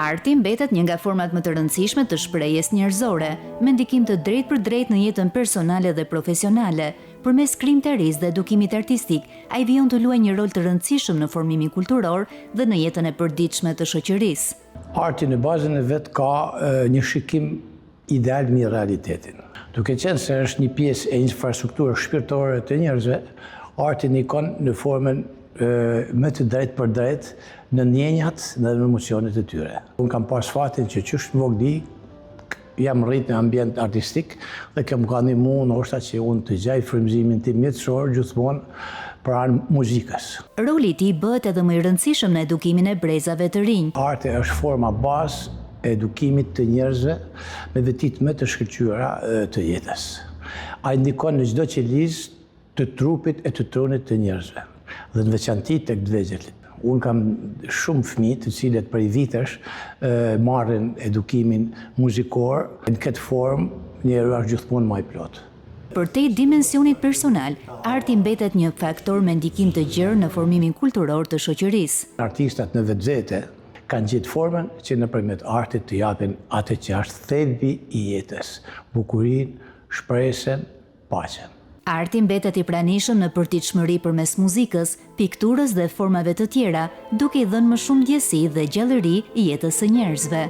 Arti mbetet një nga format më të rëndësishme të shprehjes njerëzore, me ndikim të drejtë në jetën personale dhe profesionale. Përmes krijimtarisë dhe edukimit artistik, ai vijon të luajë një rol të rëndësishëm në formimin kulturor dhe në jetën e përditshme të shoqërisë. Arti në bazën e vet ka një shikim ideal mbi realitetin. Duke qenë se është një pjesë e infrastrukturës shpirtërore të njerëzve, arti nikon në formën më të drejtë për drejtë në ndjenjat dhe në emocionet e tyre. Unë kam pas fatin që qysh vogli jam rrit në ambient artistik dhe kam ka ndihmuar ndoshta që unë të gjej frymëzimin tim mjetësor gjithmonë pranë muzikës. Roli i tij bëhet edhe më i rëndësishëm në edukimin e brezave të rinj. Arti është forma bazë e edukimit të njerëzve me vetit më të shkëlqyera të jetës. Ai ndikon në çdo qelizë të trupit e të trunit të njerëzve dhe në veçanti tek të vegjëlit. Unë kam shumë fëmijë të cilët prej vitesh marrin edukimin muzikor në këtë formë njeriu është gjithmonë më i plotë. Përtej dimensionit personal, arti mbetet një faktor me ndikim të gjerë në formimin kulturor të shoqërisë. Artistat në vetvete kanë gjetë formën që nëpërmjet artit të japin atë që është thelbi i jetës, bukurinë, shpresën, paqen. Arti mbetet i pranishëm në përditshmëri përmes muzikës, pikturës dhe formave të tjera, duke i dhënë më shumë ndjesi dhe gjallëri jetës së njerëzve.